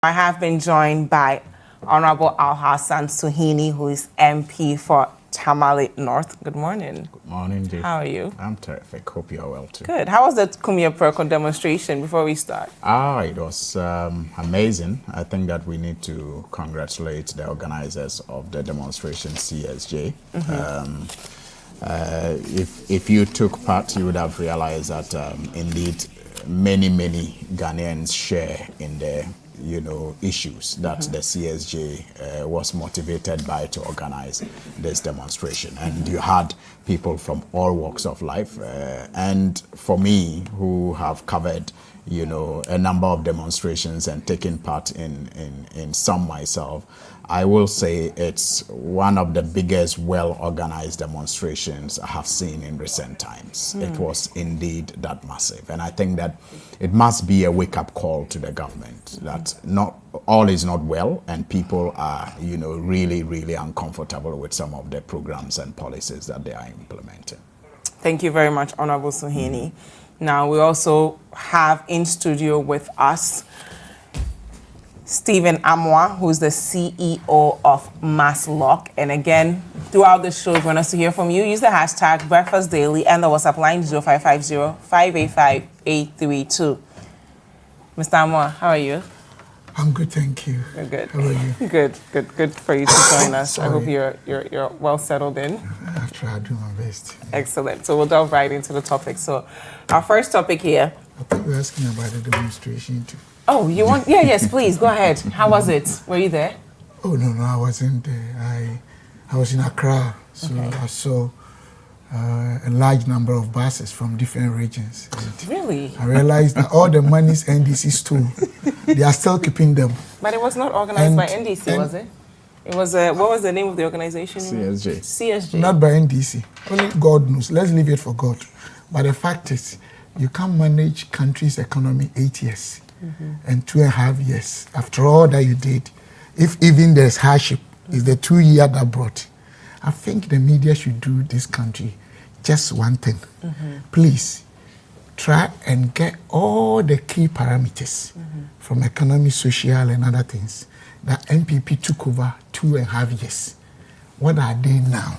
I have been joined by Honorable Alhassan Suhuyini, who is MP for Tamale North. Good morning. Good morning, Dziffa. How are you? I'm terrific. Hope you're well too. Good. How was the Kumia Perko demonstration before we start? It was amazing. I think that we need to congratulate the organizers of the demonstration, CSJ. If you took part, you would have realized that indeed many Ghanaians share in the issues that the CSJ was motivated by to organize this demonstration. And you had people from all walks of life. And for me, who have covered, a number of demonstrations and taken part in some myself, I will say it's one of the biggest well-organized demonstrations I have seen in recent times. It was indeed that massive. And I think that it must be a wake-up call to the government that not all is not well and people are, really uncomfortable with some of the programs and policies that they are implementing. Thank you very much, Honorable Suhuyini. Now, we also have in studio with us Stephen Amoah, who's the CEO of MASLOC. And again, throughout the show, we want us to hear from you. Use the hashtag Breakfast Daily and the WhatsApp line 0550-585-832. Mr. Amoah, how are you? I'm good, thank you. You're good. How are you? Good for you to join us. I hope you're well settled in. I'll try to do my best. Excellent. So we'll delve right into the topic. So our first topic here. I thought we were asking about the demonstration too. Oh, you want? Yeah, yes, please, go ahead. How was it? Were you there? Oh, no, I wasn't there. I was in Accra, so okay. I saw a large number of buses from different regions. Really? I realized that all the monies NDC stole, they are still keeping them. But it was not organized by NDC, was it? It was, what was the name of the organization? CSJ. CSJ. Not by NDC. Only God knows. Let's leave it for God. But the fact is, you can't manage country's economy 8 years. And 2.5 years. After all that you did, if even there's hardship, is the 2 year that brought. I think the media should do this country just one thing. Please, try and get all the key parameters from economy, social, and other things that NPP took over 2.5 years. What are they now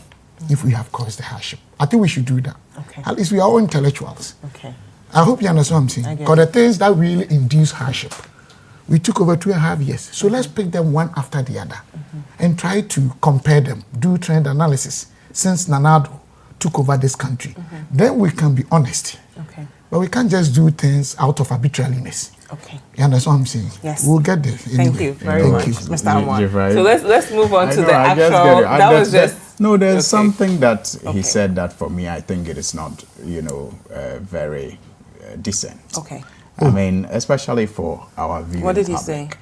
if we have caused the hardship? I think we should do that. Okay. At least we are all intellectuals. Okay. I hope you understand what I'm saying. Because the things that really induce hardship, we took over 2.5 years. So let's pick them one after the other and try to compare them, do trend analysis since Nanado took over this country. Then we can be honest. Okay. But we can't just do things out of arbitrariness. Okay. You understand what I'm saying? Yes. We'll get there. Anyway. Thank you very much, Mr. Amoah. So let's move on to the actual. There's something that he said that for me, I think it is not, very decent. Okay. I mean, especially for our viewing What did he public. say?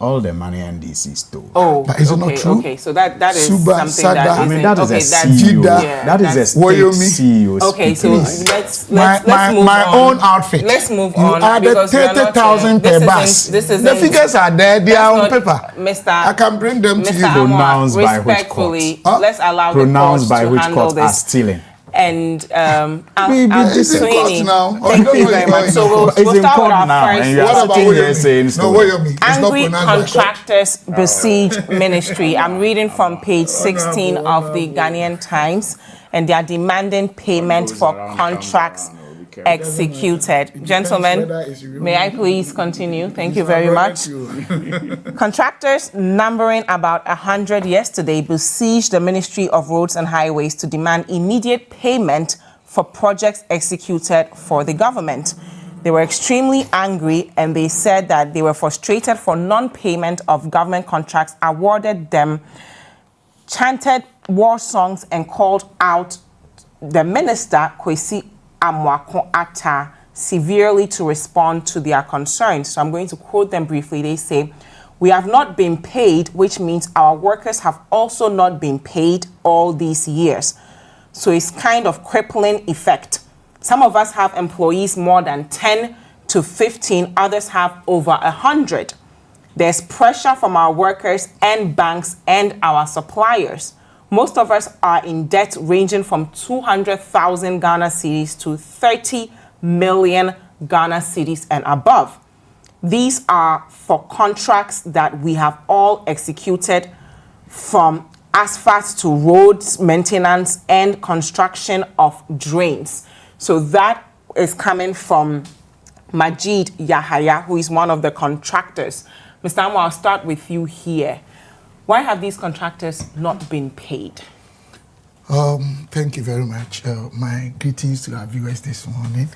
All the money NDC stole. Oh, but is it not true? Okay, so that is Suba, something Sada, that I mean, is that is a CEO. That is a state CEO. Okay, so let's move my on. own outfit. Let's move you on. You added 30,000 per bus. The figures are there. They are on paper. Mr. I can bring them to you. Pronounced by which court? Respectfully, let's allow the pronounced courts by to which handle court this. as stealing. And Suhuyini, thank you very much. So we'll start with our first. Angry Contractors besiege ministry. I'm reading from page 16 of the Ghanaian Times, and they are demanding payment for contracts executed. Gentlemen, may I please continue? Thank you very much. Contractors numbering about 100 yesterday besieged the Ministry of Roads and Highways to demand immediate payment for projects executed for the government. They were extremely angry and they said that they were frustrated for non-payment of government contracts awarded them, chanted war songs and called out the minister, Kwesi Amoah severely to respond to their concerns. So I'm going to quote them briefly. They say, "We have not been paid, which means our workers have also not been paid all these years. So it's kind of crippling effect. Some of us have employees more than 10 to 15, others have over 100. There's pressure from our workers and banks and our suppliers. Most of us are in debt ranging from 200,000 Ghana cedis to 30 million Ghana cedis and above. these are for contracts that we have all executed, from asphalt to roads maintenance and construction of drains. So that is coming from Majid Yahaya, who is one of the contractors. Mr. Amoah, I'll start with you here. Why have these contractors not been paid? Thank you very much. My greetings to our viewers this morning.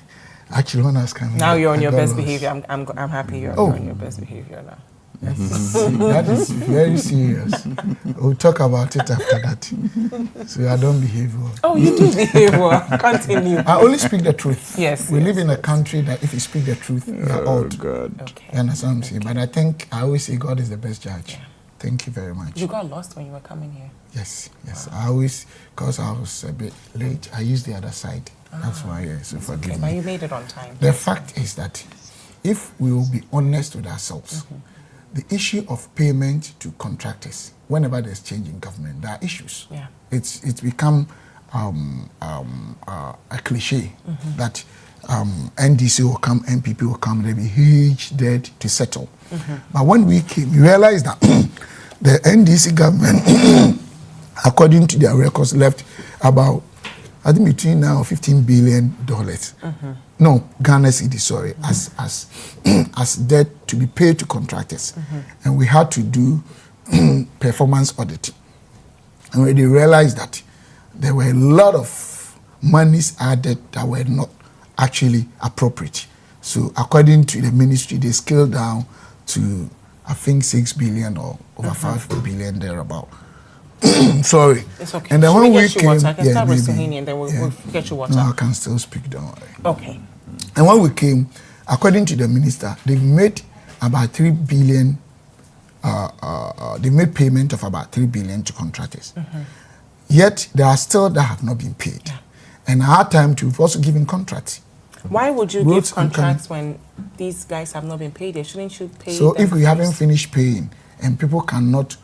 Actually, when I was coming, now you're on your best behavior. I'm happy you're on your best behavior now. That is very serious. We'll talk about it after that. So I don't behave well. Oh, you do behave well. Continue. I only speak the truth. Yes. We live in a country that if you speak the truth, you are odd. God. Okay. You understand what I'm saying? But I always say God is the best judge. Yeah. Thank you very much. You got lost when you were coming here? Yes. Wow. I always, because I was a bit late, I used the other side. That's why, so forgive me. But you made it on time. The fact is that if we will be honest with ourselves, the issue of payment to contractors, whenever there's change in government, there are issues. Yeah. It's become a cliche that NDC will come, NPP will come, there'll be huge debt to settle. But when we came, we realized that the NDC government, according to their records, left about, I think, between now $15 billion. No, Ghana cedi, sorry, as debt to be paid to contractors. And we had to do performance audit. And we realized that there were a lot of monies added that were not actually appropriate. So according to the ministry, they scaled down to, I think, 6 billion or over 5 billion thereabout. Sorry. It's okay. And then Should when we we get you came, water? I can start with Suhuyini and then we'll get you water. No, I can still speak, don't worry. Okay. And when we came, according to the minister, they made about 3 billion, they made payment of about 3 billion to contractors. Yet there are still that have not been paid. Yeah. And at our time too, we've also given contracts. Why would you give contracts when these guys have not been paid? Shouldn't you pay So them if we first? haven't finished paying and people cannot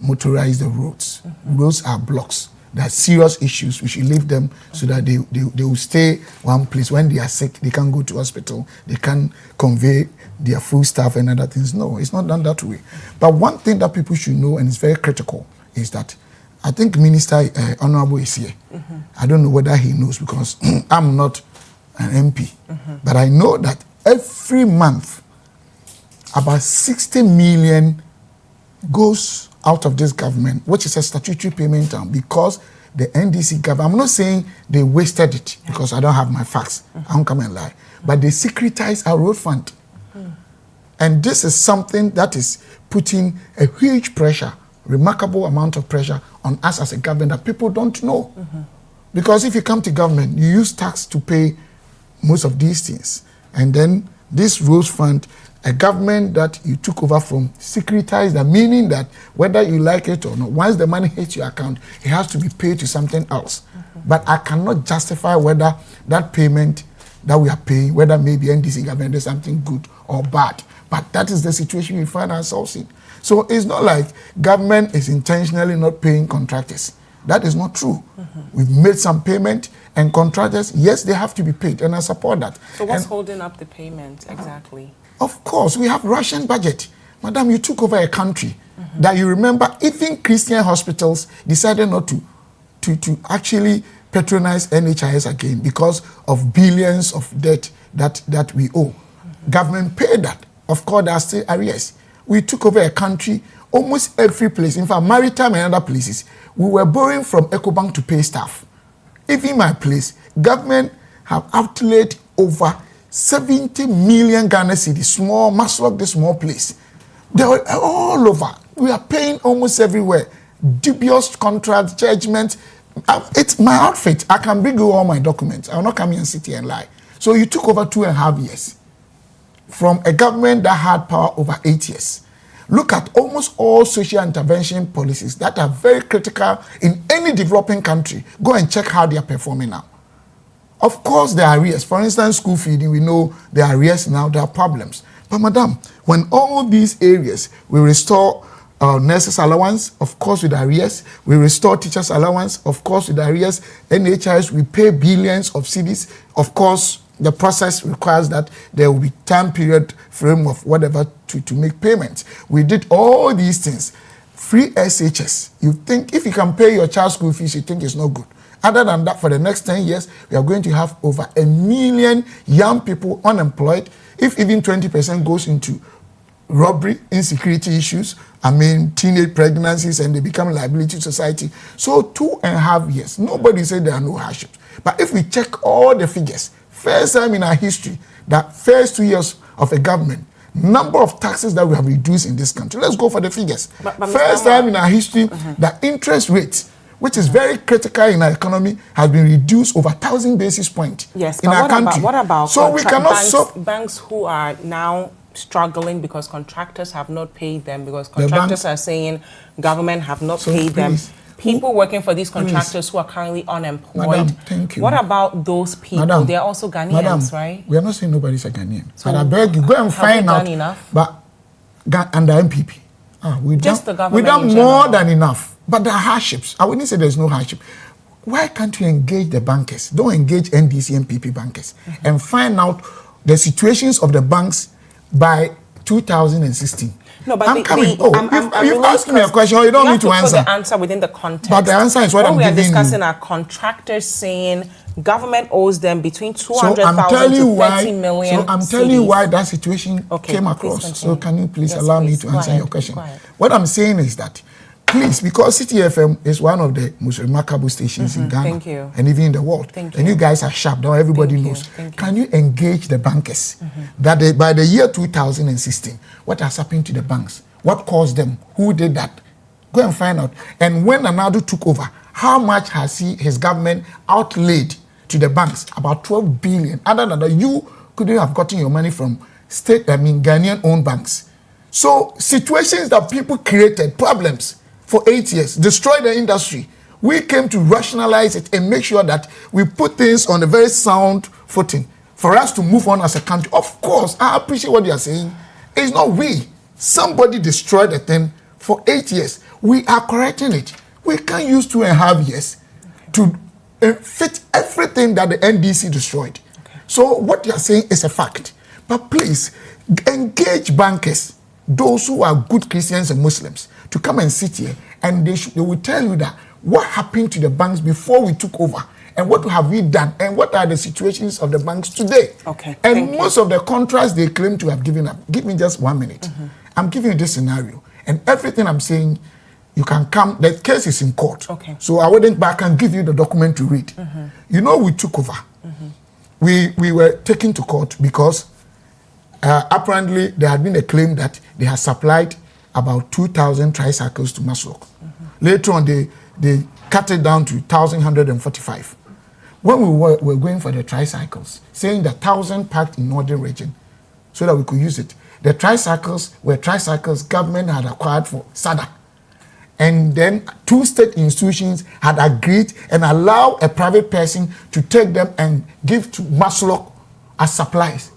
motorize the roads, roads are blocks. There are serious issues. We should leave them so that they will stay one place. When they are sick, they can go to hospital. They can convey their food stuff and other things. No, it's not done that way. But one thing that people should know, and it's very critical, is that I think Minister Honorable is here. I don't know whether he knows because I'm not an MP. But I know that every month, about 60 million goes out of this government, which is a statutory payment term, because the NDC government, I'm not saying they wasted it because I don't have my facts. I don't come and lie. But they securitize our road fund. And this is something that is putting a huge pressure, remarkable amount of pressure on us as a government that people don't know. Because if you come to government, you use tax to pay most of these things. And then this road fund, a government that you took over from, securitized that, meaning that whether you like it or not, once the money hits your account, it has to be paid to something else. But I cannot justify whether that payment that we are paying, whether maybe NDC government is something good or bad. But that is the situation we find ourselves in. So it's not like government is intentionally not paying contractors. That is not true. We've made some payment, and contractors, yes, they have to be paid, and I support that. So what's holding up the payment exactly? Of course, we have Russian budget. Madam, you took over a country that you remember even Christian hospitals decided not to actually patronize NHIS again because of billions of debt that we owe. Government paid that. Of course, there are still arrears. We took over a country, almost every place, in fact, Maritime and other places, we were borrowing from EcoBank to pay staff. Even my place, government have outlaid over 70 million Ghana cedi, small, MASLOC, this small place. They were all over. We are paying almost everywhere. Dubious contracts, judgments. It's my outfit. I can bring you all my documents. I will not come here and sit here and lie. So you took over 2.5 years from a government that had power over 8 years. Look at almost all social intervention policies that are very critical in any developing country. Go and check how they are performing now. Of course, there are arrears. For instance, school feeding, we know there are arrears now, there are problems. But madam, when all these areas, we restore nurses' allowance, of course with arrears, we restore teachers' allowance, of course with arrears, NHIS, we pay billions of cedis, of course the process requires that there will be time period frame of whatever to make payments. We did all these things. Free SHS. You think if you can pay your child school fees, you think it's not good. Other than that, for the next 10 years, we are going to have over 1 million young people unemployed. If even 20% goes into robbery, insecurity issues, teenage pregnancies, and they become liability to society. So 2.5 years. Nobody said there are no hardships. But if we check all the figures, first time in our history, that first 2 years of a government, number of taxes that we have reduced in this country. Let's go for the figures. But first time in our history, the interest rate, which is very critical in our economy, has been reduced over 1,000 basis points in our country. What about so we cannot banks who are now struggling because contractors have not paid them, because contractors are saying government have not paid them. People working for these contractors who are currently unemployed. Madam, thank you. What about those people? Madam, they're also Ghanaians, right? We are not saying nobody's a Ghanaian. So I beg you, go and find out. Enough? But under MPP, we've done more than enough. But there are hardships. I wouldn't say there's no hardship. Why can't you engage the bankers? Don't engage NDC and PP bankers and find out the situations of the banks by 2016. No, but I'm coming. You've asked me a question, or you don't need to answer. Put the answer within the context. But the answer is what I'm giving you. We are discussing our contractors saying government owes them between 200,000 to 30 million. So I'm telling you why that situation came across. So can you please allow me to answer your question? What I'm saying is that, please, because City FM is one of the most remarkable stations in Ghana and even in the world. And you guys are sharp, now everybody knows. Can you engage the bankers that by the year 2016, what has happened to the banks? What caused them? Who did that? Go and find out. And when Anadu took over, how much has his government outlaid to the banks? About 12 billion. Other than that, you couldn't have gotten your money from Ghanaian-owned banks. So situations that people created, problems, for 8 years, destroy the industry. We came to rationalize it and make sure that we put things on a very sound footing for us to move on as a country. Of course, I appreciate what you are saying. It's not we. Somebody destroyed the thing for 8 years. We are correcting it. We can't use 2.5 years to fit everything that the NDC destroyed. So what you are saying is a fact. But please, engage bankers, those who are good Christians and Muslims, to come and sit here, and they will tell you that what happened to the banks before we took over, and what have we done, and what are the situations of the banks today. And most of the contracts they claim to have given up. Give me just 1 minute. I'm giving you this scenario, and everything I'm saying, you can come. The case is in court, so I wouldn't back and give you the document to read. You know, we took over. We were taken to court because apparently there had been a claim that they had supplied about 2,000 tricycles to MASLOC. Later on, they cut it down to 1,145. When we were going for the tricycles, saying that 1,000 packed in northern region so that we could use it. The tricycles were tricycles government had acquired for SADA. And then 2 state institutions had agreed and allowed a private person to take them and give to MASLOC as supplies.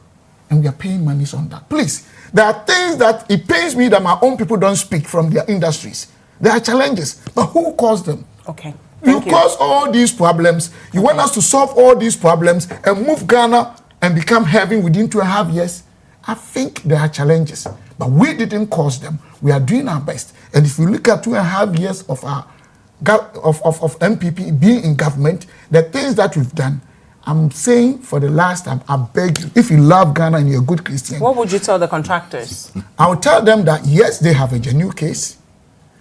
And we are paying monies on that. Please. There are things that it pains me that my own people don't speak from their industries. There are challenges, but who caused them? You cause all these problems. You want us to solve all these problems and move Ghana and become heaven within 2.5 years? I think there are challenges, but we didn't cause them. We are doing our best. And if you look at 2.5 years of our of MPP being in government, the things that we've done, I'm saying for the last time, I beg you, if you love Ghana and you're a good Christian. What would you tell the contractors? I would tell them that yes, they have a genuine case.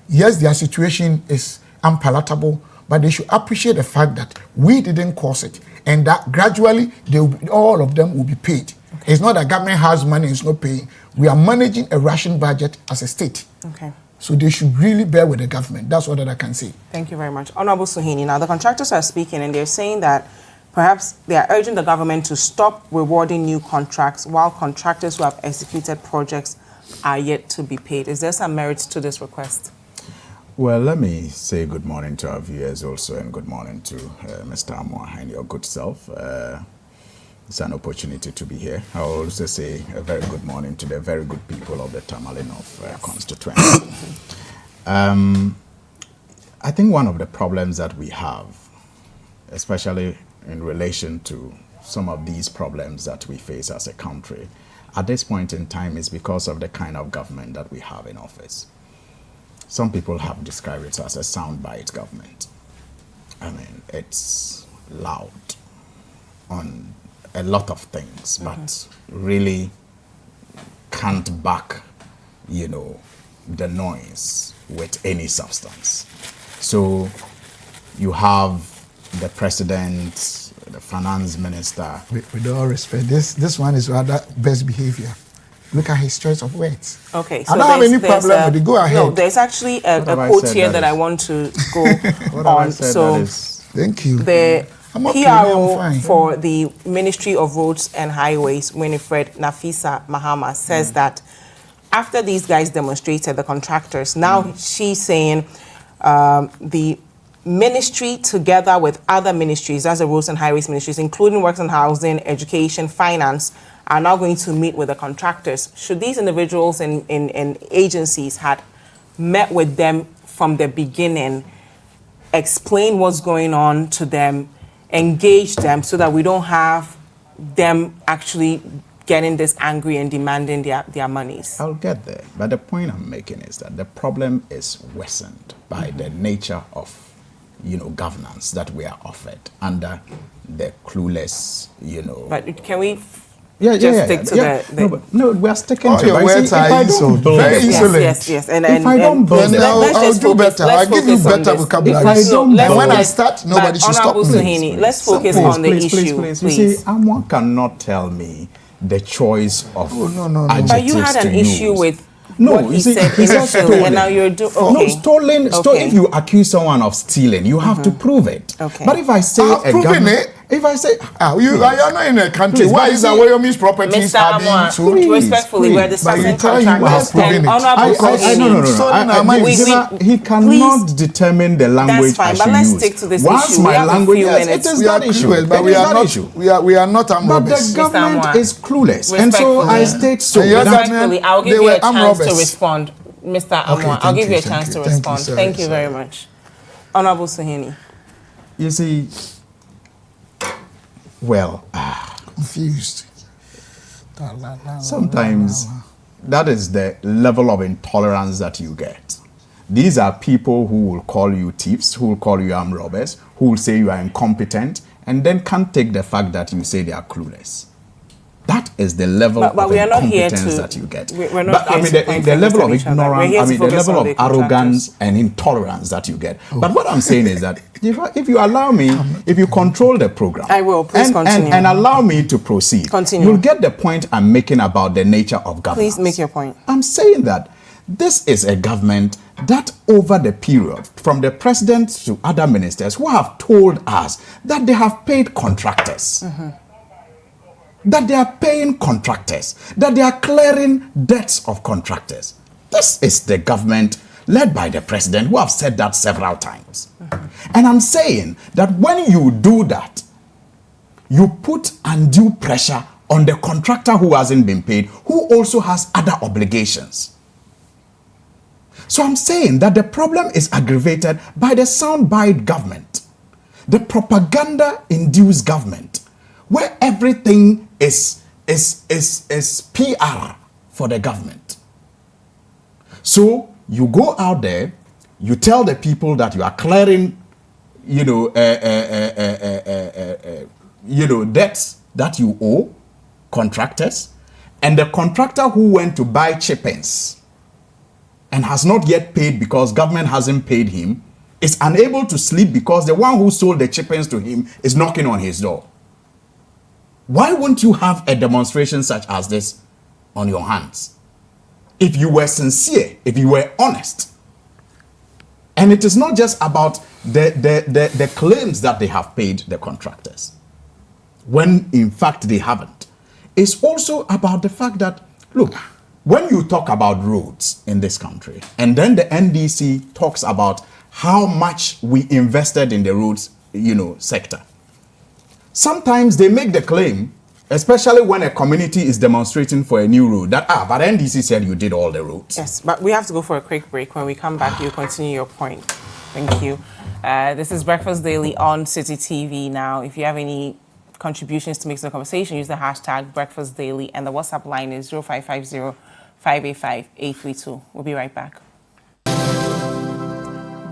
Yes, their situation is unpalatable, but they should appreciate the fact that we didn't cause it, and that gradually all of them will be paid. It's not that government has money and it's not paying. We are managing a ration budget as a state. So they should really bear with the government. That's all that I can say. Thank you very much. Honorable Suhuyini, now the contractors are speaking and they're saying that perhaps they are urging the government to stop rewarding new contracts while contractors who have executed projects are yet to be paid. Is there some merit to this request? Well, let me say good morning to our viewers also, and good morning to Mr. Amoah and your good self. It's an opportunity to be here. I will also say a very good morning to the very good people of the Tamale North constituency. I think one of the problems that we have, especially in relation to some of these problems that we face as a country at this point in time is because of the kind of government that we have in office. Some people have described it as a soundbite government. I mean, it's loud on a lot of things, but really can't back, you know, the noise with any substance. So you have the president, the finance minister. With all respect, this one is rather best behavior. Look at his choice of words. Okay, so I don't have any problem with it. Go ahead. No, there's actually a quote here that I want to go on. So, thank you. The PRO for the Ministry of Roads and Highways, Winifred Nafisa Mahama, says that after these guys demonstrated, the contractors, now she's saying the ministry together with other ministries, that's the Roads and Highways ministries, including Works and Housing, Education, Finance, are now going to meet with the contractors. Should these individuals in agencies had met with them from the beginning, explain what's going on to them, engage them so that we don't have them actually getting this angry and demanding their monies? I'll get there. But the point I'm making is that the problem is worsened by the nature of, you know, governance that we are offered under the clueless, you know. But can we stick to the no, we are sticking to your words are insolent. Very insolent. Yes. And if I don't build them, I'll do better. I'll give you better vocabulary. When I start, nobody should stop me. Suhuyini, let's focus on the issue, please. You see, Amoah cannot tell me the choice of adjectives. But you had an issue with No, what he said initially, and now you're doing. Okay. No, stolen. If you accuse someone of stealing, you have to prove it. Okay. But if I say if I say, you are not in a country. Why is that Wayomi's properties are being sold? Respectfully, we're discussing contractors and honorable He cannot determine the language. That's fine, but let's stick to this issue. My language, it is that issue. But we are not armed But robbers. the government is clueless, and so I state so. Respectfully, I'll give you a chance to respond, Mr. Amoah. I'll give you a chance to respond. Thank you very much, Honorable Suhuyini. You see. Well, confused. Sometimes that is the level of intolerance that you get. These are people who will call you thieves, who will call you armed robbers, who will say you are incompetent, and then can't take the fact that you say they are clueless. That is the level of incompetence that you get. We're not the level of ignorance, the level of arrogance and intolerance that you get. But what I'm saying is that if you allow me, if you control the program, I will. Please continue. And allow me to proceed. Continue. You'll get the point I'm making about the nature of governance. Please make your point. I'm saying that this is a government that over the period, from the president to other ministers who have told us that they have paid contractors. That they are paying contractors, that they are clearing debts of contractors. This is the government led by the president who have said that several times. And I'm saying that when you do that, you put undue pressure on the contractor who hasn't been paid, who also has other obligations. So I'm saying that the problem is aggravated by the soundbite government, the propaganda-induced government, where everything is PR for the government. So you go out there, you tell the people that you are clearing, debts that you owe contractors, and the contractor who went to buy chippings and has not yet paid because government hasn't paid him is unable to sleep because the one who sold the chippings to him is knocking on his door. Why won't you have a demonstration such as this on your hands? If you were sincere, if you were honest. And it is not just about the claims that they have paid the contractors, when in fact they haven't. It's also about the fact that, look, when you talk about roads in this country, and then the NDC talks about how much we invested in the roads, sector. Sometimes they make the claim, especially when a community is demonstrating for a new road, that, but NDC said you did all the roads. Yes, but we have to go for a quick break. When we come back, you continue your point. Thank you. This is Breakfast Daily on City TV now. If you have any contributions to Mix the Conversation, use the hashtag Breakfast Daily, and the WhatsApp line is 0550-585-832. We'll be right back.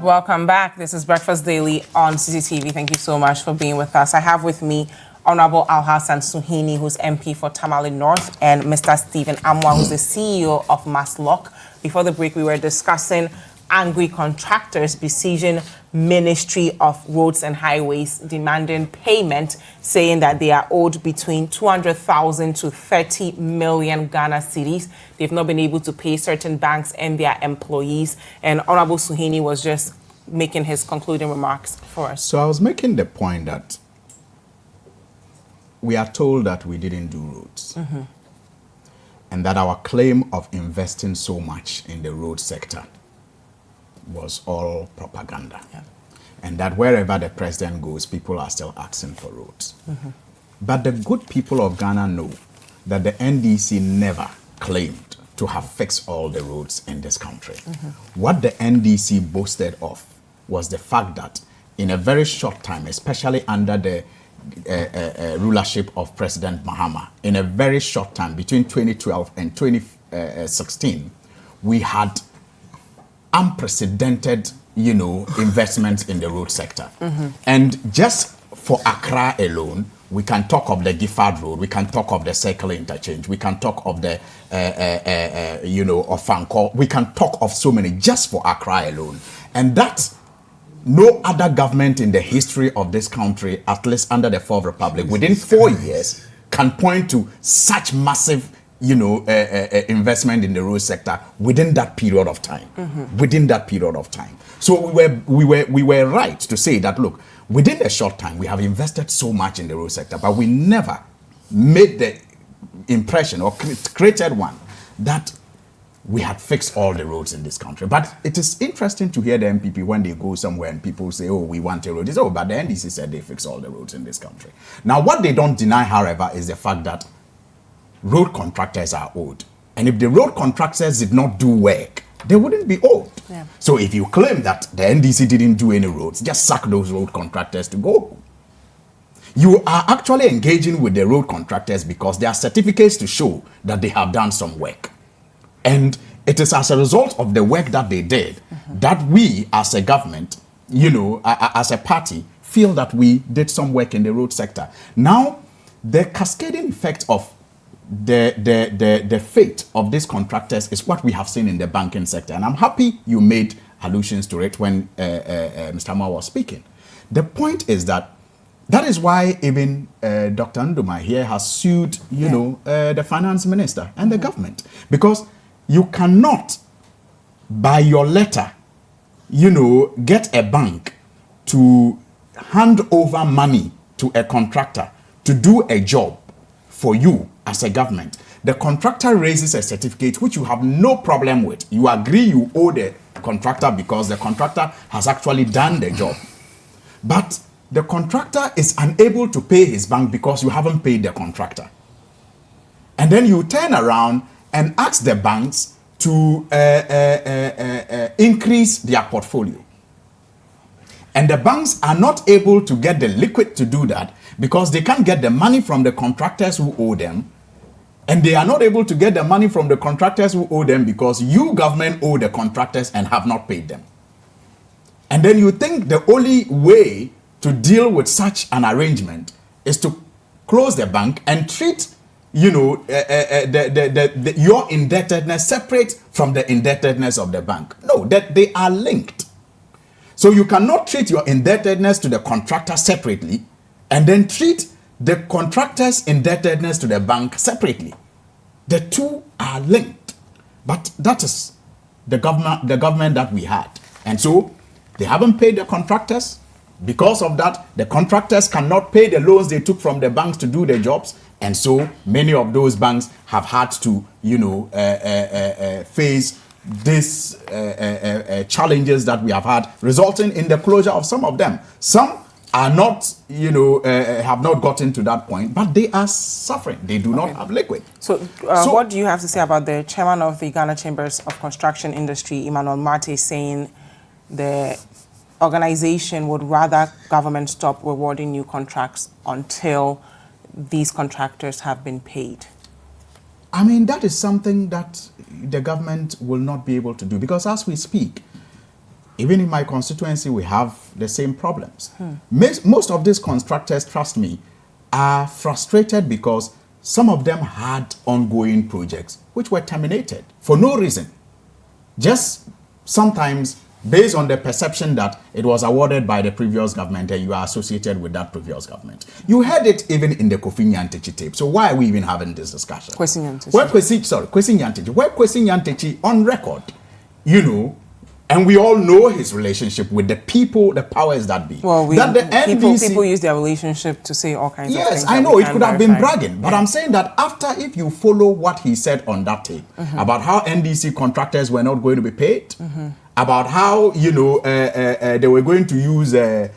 Welcome back. This is Breakfast Daily on CCTV. Thank you so much for being with us. I have with me Honorable Alhassan Suhuyini, who's MP for Tamale North, and Mr. Stephen Amoah, who's the CEO of MASLOC. Before the break, we were discussing angry contractors besieging Ministry of Roads and Highways, demanding payment, saying that they are owed between 200,000 to 30 million Ghana cedis. They've not been able to pay certain banks and their employees. And Honorable Suhuyini was just making his concluding remarks for us. So I was making the point that we are told that we didn't do roads. And that our claim of investing so much in the road sector was all propaganda. And that wherever the president goes, people are still asking for roads. But the good people of Ghana know that the NDC never claimed to have fixed all the roads in this country. What the NDC boasted of was the fact that in a very short time, especially under the rulership of President Mahama, in a very short time, between 2012 and 2016, we had unprecedented, investments in the road sector. And just for Accra alone, we can talk of the Dziffa road, we can talk of the Circle interchange, we can talk of the, Ofanko, we can talk of so many just for Accra alone. And that no other government in the history of this country, at least under the Fourth Republic, within 4 years, can point to such massive investment in the road sector within that period of time. Within that period of time. So we were right to say that, look, within a short time, we have invested so much in the road sector, but we never made the impression or created one that we had fixed all the roads in this country. But it is interesting to hear the MPP when they go somewhere and people say, oh, we want a road. They say, oh, but the NDC said they fixed all the roads in this country. Now, what they don't deny, however, is the fact that road contractors are owed. And if the road contractors did not do work, they wouldn't be owed. So if you claim that the NDC didn't do any roads, just sack those road contractors to go. You are actually engaging with the road contractors because there are certificates to show that they have done some work. And it is as a result of the work that they did that we as a government, as a party, feel that we did some work in the road sector. Now, the cascading effect of the fate of these contractors is what we have seen in the banking sector. And I'm happy you made allusions to it when Mr. Amoah was speaking. The point is that is why even Dr. Nduma here has sued, the finance minister and the government. Because you cannot, by your letter, get a bank to hand over money to a contractor to do a job for you as a government. The contractor raises a certificate which you have no problem with. You agree you owe the contractor because the contractor has actually done the job. But the contractor is unable to pay his bank because you haven't paid the contractor. And then you turn around and ask the banks to increase their portfolio. And the banks are not able to get the liquid to do that because they can't get the money from the contractors who owe them. And they are not able to get the money from the contractors who owe them because you, government, owe the contractors and have not paid them. And then you think the only way to deal with such an arrangement is to close the bank and treat your indebtedness separate from the indebtedness of the bank. No, that they are linked. So you cannot treat your indebtedness to the contractor separately and then treat the contractor's indebtedness to the bank separately. The two are linked. But that is the government that we had. And so they haven't paid the contractors. Because of that, the contractors cannot pay the loans they took from the banks to do their jobs. And so many of those banks have had to, face these challenges that we have had, resulting in the closure of some of them. Some are not, have not gotten to that point, but they are suffering. They do not have liquid. So what do you have to say about the chairman of the Ghana Chambers of Construction Industry, Emmanuel Mate, saying the organization would rather government stop rewarding new contracts until these contractors have been paid? I mean, that is something that the government will not be able to do, because as we speak, even in my constituency, we have the same problems. Most of these contractors, trust me, are frustrated because some of them had ongoing projects which were terminated for no reason. Just sometimes based on the perception that it was awarded by the previous government and you are associated with that previous government. You heard it even in the Kofi Nyantechi tape. So why are we even having this discussion? Kwesi Nyantechi. Kwesi Nyantechi. Where Kwesi Nyantechi on record, you know, and we all know his relationship with the people, the powers that be. Well, that the NDC, people use their relationship to say all kinds of things. Yes, I know, it could have been bragging. But I'm saying that if you follow what he said on that tape, about how NDC contractors were not going to be paid, about how, you know, they were going to use the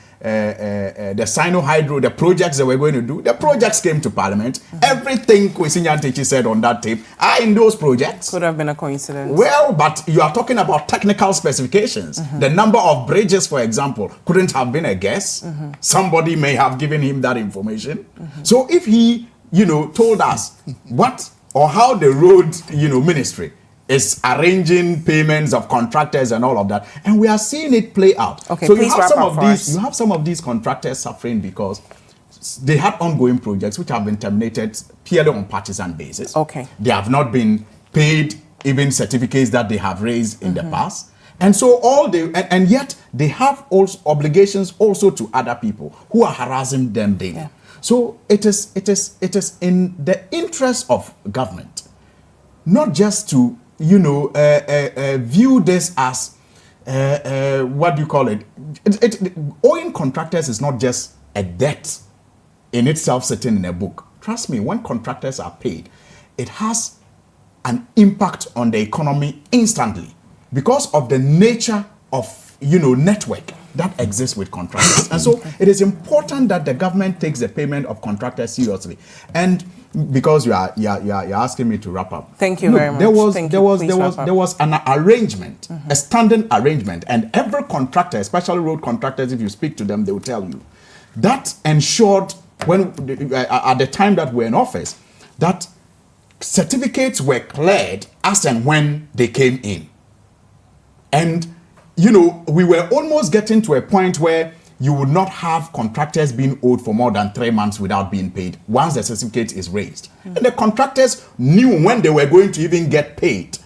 Sino-Hydro, the projects they were going to do. The projects came to Parliament. Everything Kwesi Nyantechi said on that tape are in those projects. Could have been a coincidence. Well, but you are talking about technical specifications. The number of bridges, for example, couldn't have been a guess. Somebody may have given him that information. So if he, you know, told us what or how the road, you know, ministry is arranging payments of contractors and all of that, and we are seeing it play out. Okay, so please you have wrap some up of for these. us. You have some of these contractors suffering because they had ongoing projects which have been terminated purely on partisan basis. Okay, they have not been paid even certificates that they have raised in the past, and so all they and yet they have also obligations also to other people who are harassing them daily. Yeah. So it is in the interest of government not just to, you know, view this as what do you call it? Owing contractors is not just a debt in itself sitting in a book. Trust me, when contractors are paid, it has an impact on the economy instantly because of the nature of, you know, network that exists with contractors. And so it is important that the government takes the payment of contractors seriously. And because you are asking me to wrap up. Thank you very much. There was an arrangement, a standing arrangement, and every contractor, especially road contractors, if you speak to them, they will tell you that ensured when at the time that we're in office that certificates were cleared as and when they came in. And you know, we were almost getting to a point where you would not have contractors being owed for more than 3 months without being paid once the certificate is raised. And the contractors knew when they were going to even get paid.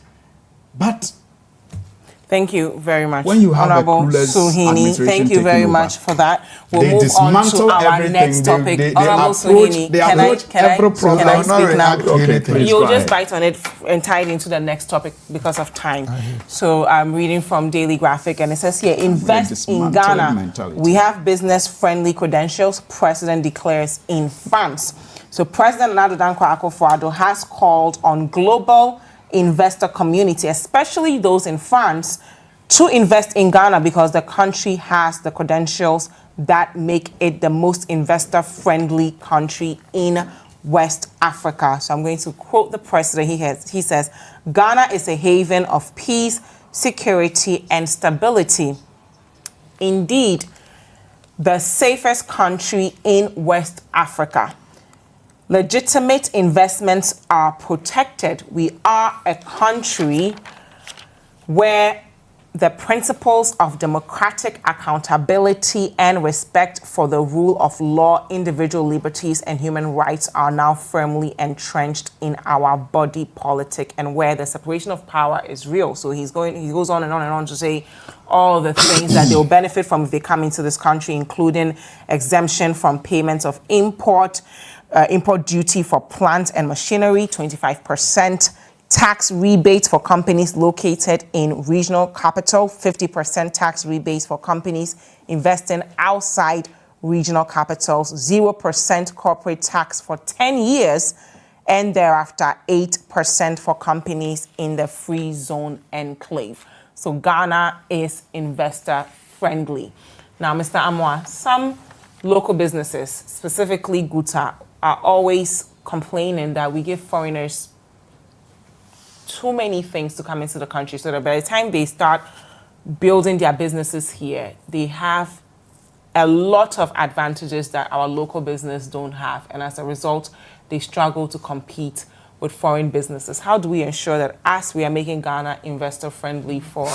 But thank you very much, when you have Honorable Suhuyini. Thank you very much for that. We'll move on to our next topic. Honorable Suhuyini, can I speak now? Okay, you'll just bite on it and tie it into the next topic because of time. So I'm reading from Daily Graphic, and it says here, invest in Ghana. Mentality. We have business-friendly credentials, President declares in France. So President Akua has called on global investor community, especially those in France, to invest in Ghana because the country has the credentials that make it the most investor-friendly country in West Africa. So I'm going to quote the president. He says, Ghana is a haven of peace, security, and stability. Indeed, the safest country in West Africa. Legitimate investments are protected. We are a country where the principles of democratic accountability and respect for the rule of law, individual liberties, and human rights are now firmly entrenched in our body politic, and where the separation of power is real. So he goes on and on and on to say all the things that they'll benefit from if they come into this country, including exemption from payments of import duty for plant and machinery, 25%, tax rebates for companies located in regional capital, 50% tax rebates for companies investing outside regional capitals, 0% corporate tax for 10 years, and thereafter 8% for companies in the free zone enclave. So Ghana is investor friendly. Now, Mr. Amoah, some local businesses, specifically Guta, are always complaining that we give foreigners too many things to come into the country, so that by the time they start building their businesses here, they have a lot of advantages that our local business don't have. And as a result, they struggle to compete with foreign businesses. How do we ensure that as we are making Ghana investor friendly for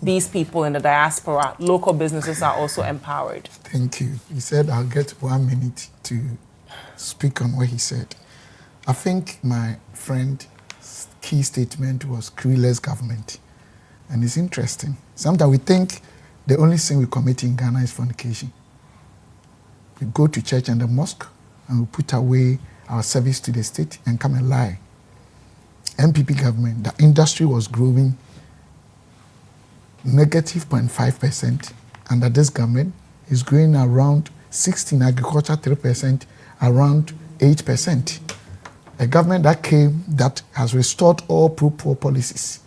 these people in the diaspora, local businesses are also empowered? Thank you. He said I'll get 1 minute to speak on what he said. I think my friend's key statement was crewless government. And it's interesting. Sometimes we think the only sin we commit in Ghana is fornication. We go to church and the mosque and we put away our service to the state and come and lie. MPP government, the industry was growing negative 0.5%. Under this government, is growing around 16%, agriculture 3%, around 8%. A government that came that has restored all pro-poor policies,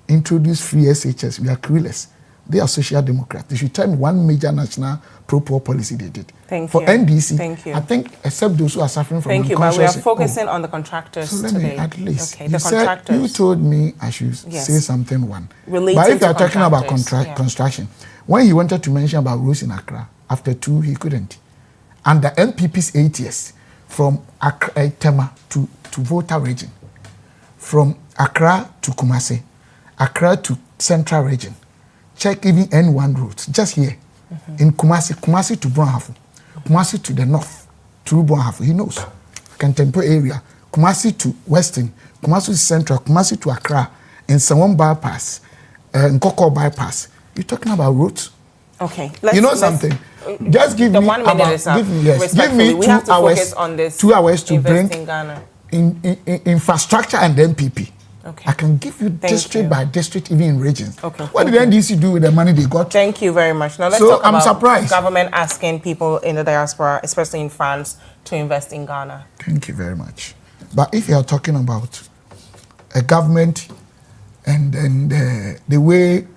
introduced free SHS, we are clueless. They are social democrats. They should tell me one major national pro-poor policy they did. Thank For you. NDC, Thank you. I think except those who are suffering from Thank you, but we are focusing on the contractors so let today. me at least. Okay, the contractors. You told me I should say something one. Relating but if you are to talking about contractors, construction, when he wanted to mention about roads in Accra, after 2, he couldn't. And the NPP's 8 years, from Accra, Tema to Volta region, from Accra to Kumasi, Accra to Central region, check even N1 roads, just here, in Kumasi to Brunhafu, Kumasi to the north, through Brunhafu, he knows. Kantempo area, Kumasi to Western, Kumasi to Central, Kumasi to Accra, and Sawon bypass, Nkoko bypass. You're talking about roads. Okay. You know something? Just give me 1 minute about, is up. give me we 2 have to hours, focus on this 2 hours to bring in Ghana. in infrastructure and MPP. Okay. I can give you district by district, even in regions. Okay. What did NDC do with the money they got? Thank you very much. Now let's So talk I'm about surprised. government asking people in the diaspora, especially in France, to invest in Ghana. Thank you very much. But if you are talking about a government and the way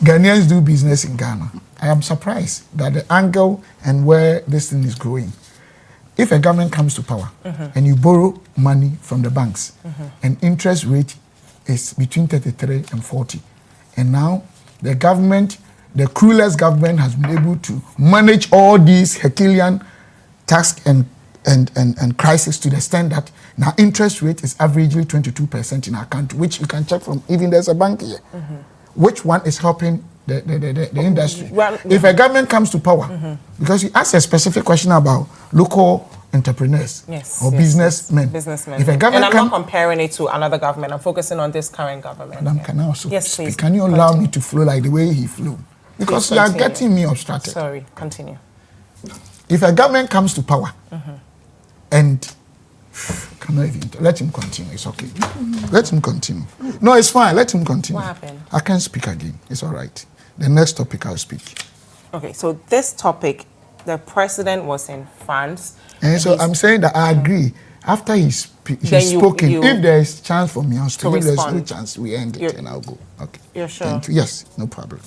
Ghanaians do business in Ghana, I am surprised that the angle and where this thing is going. If a government comes to power and you borrow money from the banks and interest rate is between 33 and 40, and now the government, the crewless government, has been able to manage all these Herculean tasks and crisis to the extent that now interest rate is averagely 22% in our country, which you can check from even there's a bank here. Which one is helping the industry? Well, if a government comes to power, because you asked a specific question about local entrepreneurs or businessmen. If a government, and I'm not comparing it to another government. I'm focusing on this current government. Madam, can I also speak? Please. Can you allow me to flow like the way he flew? Because you are getting me obstructed. Sorry, continue. If a government comes to power and cannot even let him continue, it's okay. Let him continue. No, it's fine. Let him continue. What happened? I can't speak again. It's all right. The next topic I'll speak. Okay, so this topic, the president was in France. And so I'm saying that I agree. After he's spoken, if there is chance for me, I'll speak. If there's no chance, we end it and I'll go. Okay. You're sure? Thank you. Yes, no problem.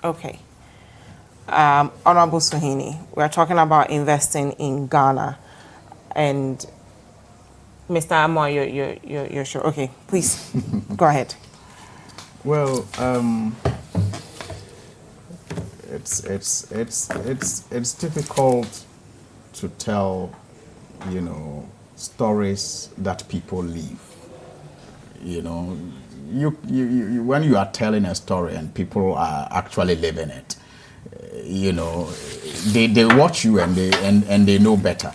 Okay. Honorable Suhuyini, we are talking about investing in Ghana. And Mr. Amoah, you're sure? Okay, please, go ahead. Well, it's difficult to tell, stories that people live. You when you are telling a story and people are actually living it, they watch you and they know better.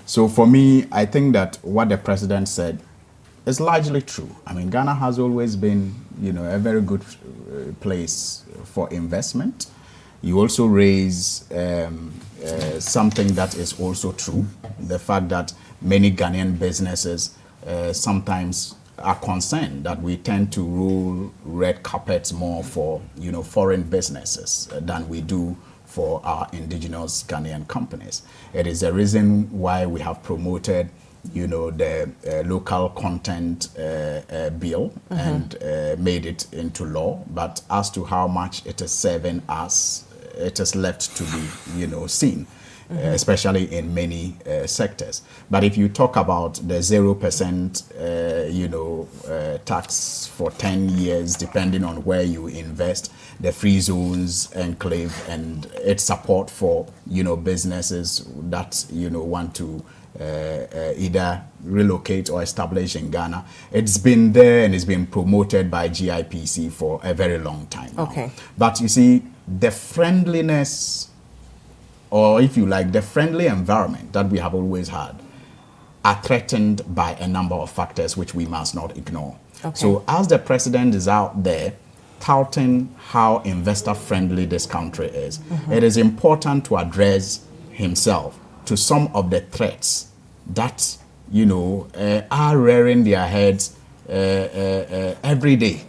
So for me, I think that what the president said is largely true. I mean, Ghana has always been, a very good place for investment. You also raise something that is also true. The fact that many Ghanaian businesses sometimes are concerned that we tend to roll red carpets more for, foreign businesses than we do for our indigenous Ghanaian companies. It is a reason why we have promoted, the local content bill and made it into law. But as to how much it is serving us, it is left to be, seen. especially in many sectors. But if you talk about the 0%, tax for 10 years, depending on where you invest, the free zones enclave and its support for, businesses that, want to either relocate or establish in Ghana. It's been there and it's been promoted by GIPC for a very long time now. Okay. But you see, the friendliness, or if you like, the friendly environment that we have always had are threatened by a number of factors which we must not ignore. Okay. So as the president is out there touting how investor-friendly this country is, it is important to address himself to some of the threats that, are rearing their heads every day,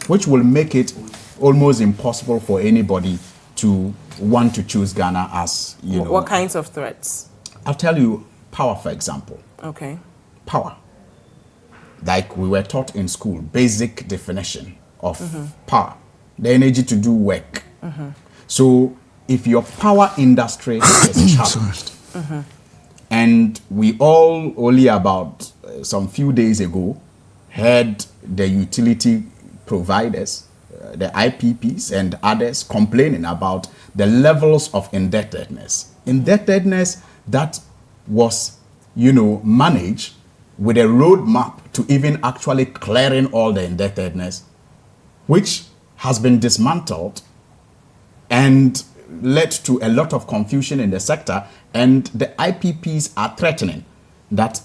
which will make it almost impossible for anybody to want to choose Ghana as, What kinds of threats? I'll tell you, power, for example. Okay. Power. Like we were taught in school, basic definition of power, the energy to do work. So if your power industry is challenged, and we all only about some few days ago heard the utility providers, the IPPs and others complaining about the levels of indebtedness that was, managed with a roadmap to even actually clearing all the indebtedness, which has been dismantled and led to a lot of confusion in the sector, and the IPPs are threatening that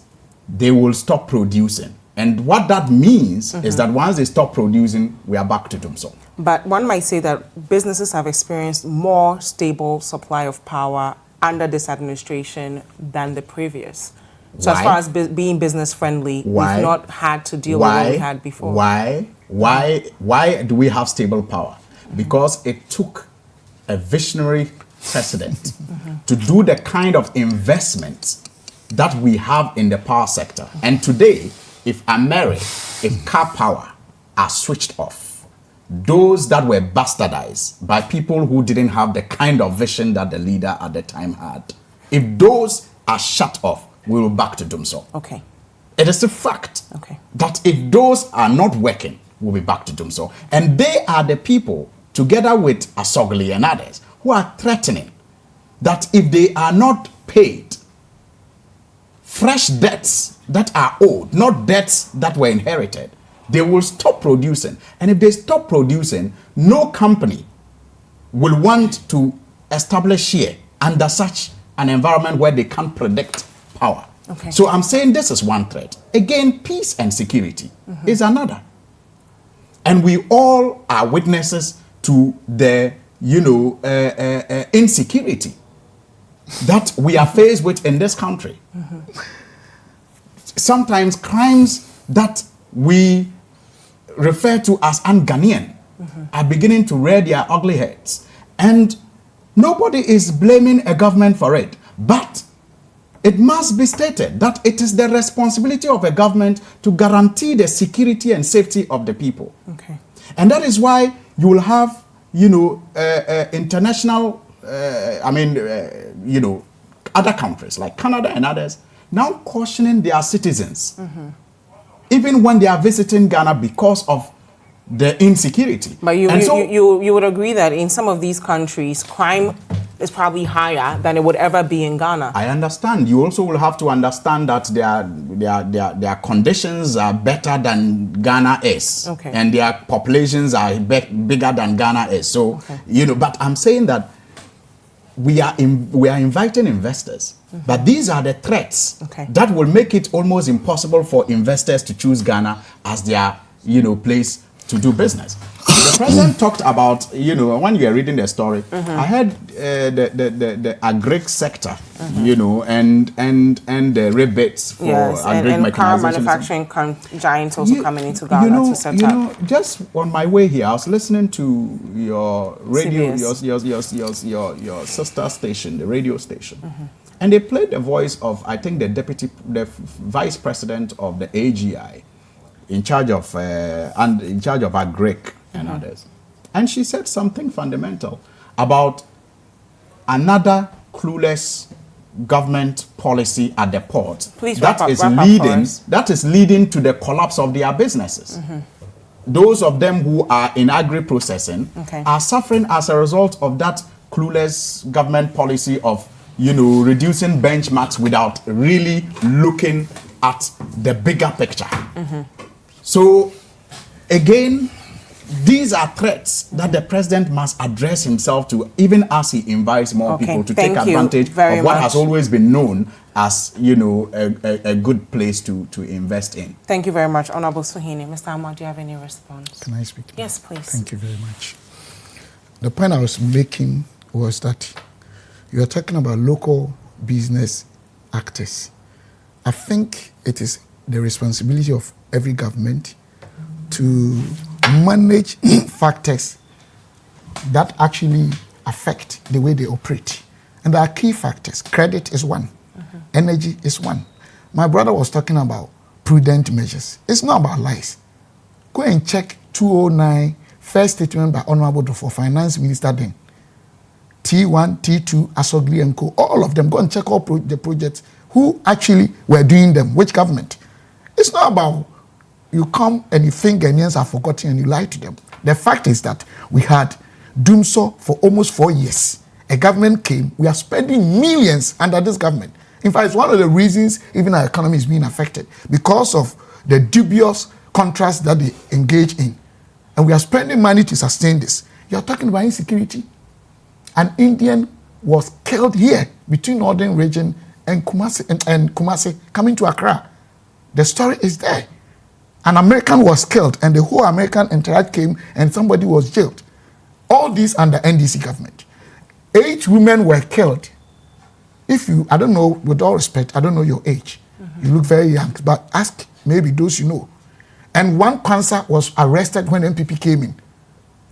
they will stop producing. And what that means is that once they stop producing, we are back to Dumso. But one might say that businesses have experienced more stable supply of power under this administration than the previous. So as far as being business friendly, we've not had to deal with what we had before. Why do we have stable power? Because it took a visionary president to do the kind of investments that we have in the power sector. And today, if car power are switched off, those that were bastardized by people who didn't have the kind of vision that the leader at the time had, if those are shut off, we will back to Dumso. Okay. It is a fact that if those are not working, we'll be back to Dumso. And they are the people, together with Asogli and others, who are threatening that if they are not paid, fresh debts that are owed, not debts that were inherited, they will stop producing. And if they stop producing, no company will want to establish here under such an environment where they can't predict power. Okay. So I'm saying this is one threat. Again, peace and security is another. And we all are witnesses to the, insecurity that we are faced with in this country. Sometimes crimes that we refer to as un-Ghanaian are beginning to rear their ugly heads. And nobody is blaming a government for it. But it must be stated that it is the responsibility of a government to guarantee the security and safety of the people. Okay. And that is why you will have, international, other countries like Canada and others now cautioning their citizens, even when they are visiting Ghana because of the insecurity. But you would agree that in some of these countries, crime is probably higher than it would ever be in Ghana. I understand. You also will have to understand that their conditions are better than Ghana is. Okay. And their populations are bigger than Ghana is. So, but I'm saying that we are inviting investors. But these are the threats that will make it almost impossible for investors to choose Ghana as their, place to do business. The president talked about, when you were reading the story, I heard the agric sector, and the rebates for agric and mechanization. car manufacturing giants also coming into Ghana to set up. Just on my way here, I was listening to your radio, your sister station, the radio station. And they played the voice of, I think, the vice president of the AGI, in charge of agric and others. And she said something fundamental about another clueless government policy at the port Please that is leading to the collapse of their businesses. Those of them who are in agri-processing are suffering as a result of that clueless government policy of, reducing benchmarks without really looking at the bigger picture. So, again, these are threats that the president must address himself to, even as he invites more people to take advantage of what has always been known as, a good place to invest in. Thank you very much, Honorable Suhuyini. Mr. Amoah, do you have any response? Can I speak? Yes, please. Thank you very much. The point I was making was that you are talking about local business actors. I think it is the responsibility of every government to manage factors that actually affect the way they operate. And there are key factors. Credit is one. Energy is one. My brother was talking about prudent measures. It's not about lies. Go and check 209, first statement by Honorable Dziffa, Finance Minister then. T1, T2, Asogli and Co. All of them. Go and check all the projects. Who actually were doing them? Which government? It's not about you come and you think Ghanaians are forgotten and you lie to them. The fact is that we had Dumso for almost 4 years. A government came. We are spending millions under this government. In fact, it's one of the reasons even our economy is being affected because of the dubious contracts that they engage in. And we are spending money to sustain this. You're talking about insecurity. An Indian was killed here between Northern Region and Kumasi coming to Accra. The story is there. An American was killed and the whole American entourage came and somebody was jailed. All this under NDC government. 8 women were killed. I don't know, with all respect, I don't know your age. You look very young, but ask maybe those you know. And 1 cancer was arrested when MPP came in.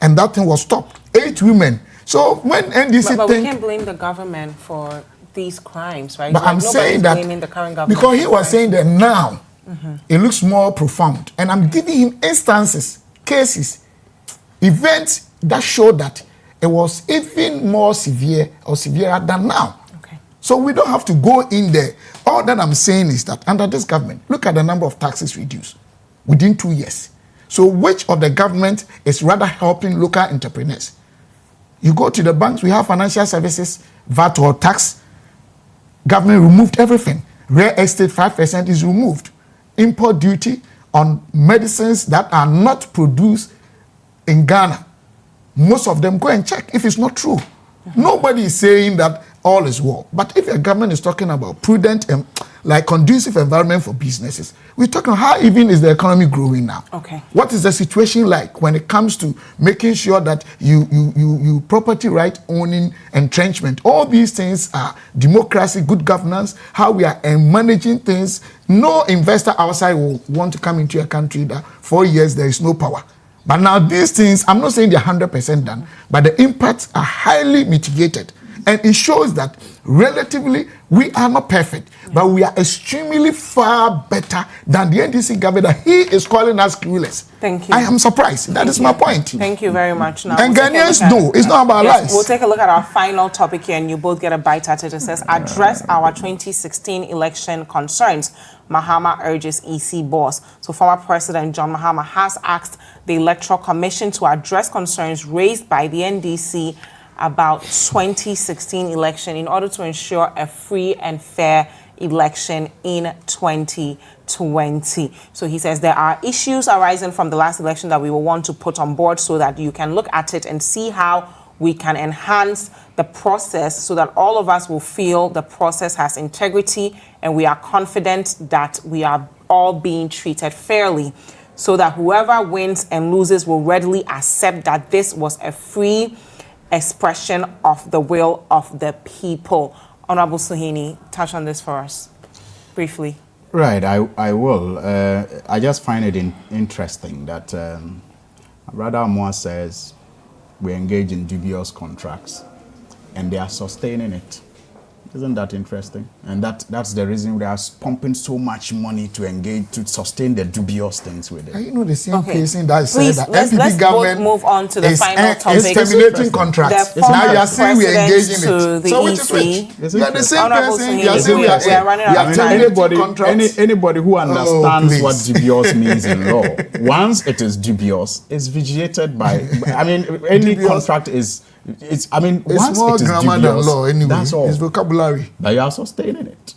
And that thing was stopped. 8 women. So when NDC But we can't blame the government for these crimes, right? But I'm saying that blaming the current government because he was saying that now it looks more profound. And I'm giving him instances, cases, events that show that it was even more severe or severer than now. So we don't have to go in there. All that I'm saying is that under this government, look at the number of taxes reduced within 2 years. So which of the government is rather helping local entrepreneurs? You go to the banks, we have financial services, VAT or tax. Government removed everything. Real estate 5% is removed. Import duty on medicines that are not produced in Ghana. Most of them, go and check if it's not true. Nobody is saying that all is well. But if a government is talking about prudent and conducive environment for businesses, we're talking how even is the economy growing now? What is the situation like when it comes to making sure that you property right owning, entrenchment, all these things are democracy, good governance, how we are managing things. No investor outside will want to come into a country that 4 years there is no power. But now these things, I'm not saying they're 100% done, but the impacts are highly mitigated. And it shows that relatively we are not perfect, but we are extremely far better than the NDC government that he is calling us clueless. Thank you. I am surprised. That is my point. Thank you very much. Now, and Ghanaians know it's not about lies. We'll take a look at our final topic here and you both get a bite at it. It says, address our 2016 election concerns. Mahama urges EC boss. So former President John Mahama has asked the Electoral Commission to address concerns raised by the NDC about 2016 election in order to ensure a free and fair election in 2020. So he says there are issues arising from the last election that we will want to put on board so that you can look at it and see how we can enhance the process so that all of us will feel the process has integrity and we are confident that we are all being treated fairly, so that whoever wins and loses will readily accept that this was a free expression of the will of the people. Honorable Suhuyini, touch on this for us briefly. Right, I will. I just find it interesting that Brother Amoah says we engage in dubious contracts and they are sustaining it. Isn't that interesting? And that's the reason we are pumping so much money to engage, to sustain the dubious things with it. You know the same person that said that let's government move on to the final topic. Is terminating contracts. Now you are saying we are engaging it. So which is which? You are the same person. You are saying we are running out of time. Anybody who understands what dubious means in law, once it is dubious, it's vitiated by, I mean, any contract is, it's once more it is grammar dubious, than law anyway. that's all. It's vocabulary. But you are sustaining it.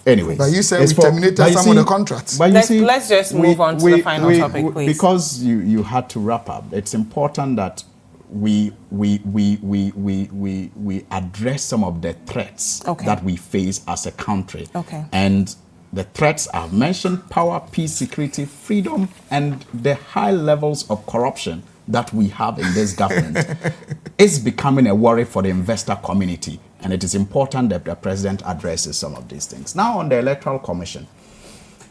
Anyways. But you said we terminated some of the contracts. But let's just move on to the final topic, please. Because you had to wrap up, it's important that we address some of the threats that we face as a country. And the threats I've mentioned: power, peace, security, freedom, and the high levels of corruption that we have in this government is becoming a worry for the investor community. And it is important that the president addresses some of these things. Now, on the Electoral Commission,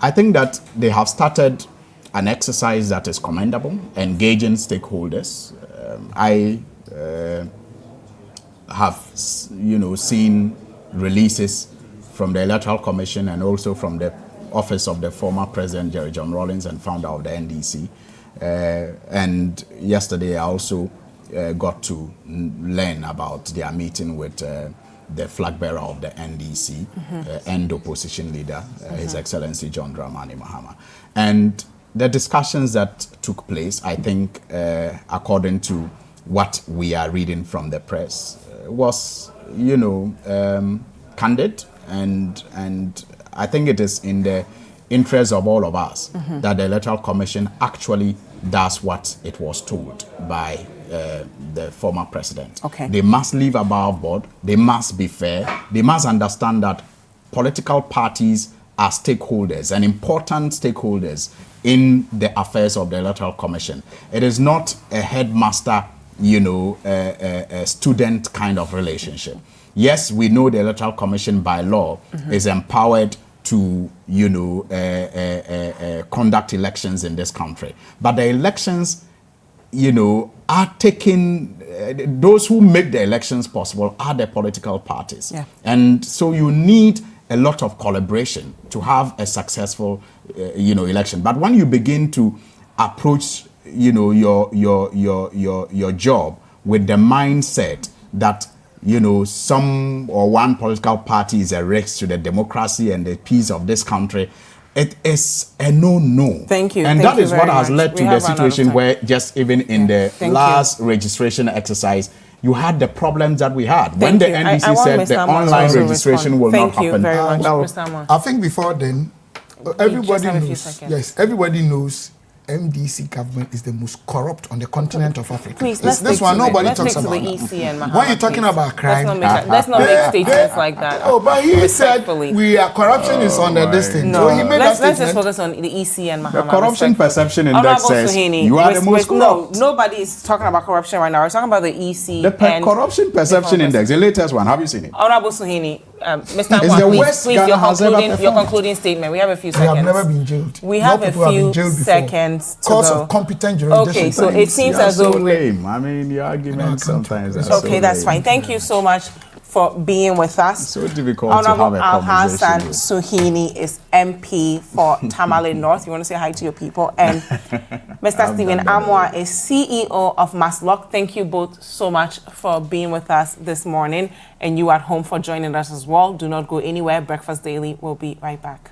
I think that they have started an exercise that is commendable, engaging stakeholders. I have, seen releases from the Electoral Commission and also from the office of the former President Jerry John Rawlings and founder of the NDC. And yesterday I also got to learn about their meeting with the flag bearer of the NDC and opposition leader, His Excellency John Dramani Mahama. And the discussions that took place, I think, according to what we are reading from the press, was, candid, and I think it is in the interest of all of us that the Electoral Commission actually does what it was told by the former president. They must live above board. They must be fair. They must understand that political parties are stakeholders and important stakeholders in the affairs of the Electoral Commission. It is not a headmaster, a student kind of relationship. Yes, we know the Electoral Commission by law is empowered to, conduct elections in this country. But the elections, are taking, those who make the elections possible are the political parties. And so you need a lot of collaboration to have a successful, election. But when you begin to approach, your job with the mindset that some or one political party is a risk to the democracy and the peace of this country, it is a no-no. Thank you. And that is what has led to the situation where just even in the last registration exercise, you had the problems that we had. When the NDC said the online registration will not happen. Thank you very much, Mr. Amoah. I think before then, everybody knows. Yes, everybody knows MDC government is the most corrupt on the continent of Africa. Please, this one nobody talks about. The EC and Mahama, when you're talking about crime, let's not make statements like that. Oh, but he said corruption is under this thing. No, so he made let's just focus on the EC and Mahama. The corruption perception index says Suhuyini, you are the most corrupt. No, nobody is talking about corruption right now. We're talking about the EC. The corruption perception index, the latest one. Have you seen it? Honorable Suhuyini, Mr. Amoah, please, your concluding statement. We have a few seconds. I have never been jailed. We have a few seconds to go. Competent jurisdiction. Okay, so it seems as though lame. I mean, your arguments sometimes are okay, that's fine. Thank you so much for being with us. It's so difficult Honorable to have a Alhassan conversation. Suhuyini is MP for Tamale North. You want to say hi to your people? And Mr. Stephen Amoah is CEO of MASLOC. Thank you both so much for being with us this morning, and you at home for joining us as well. Do not go anywhere. Breakfast Daily will be right back.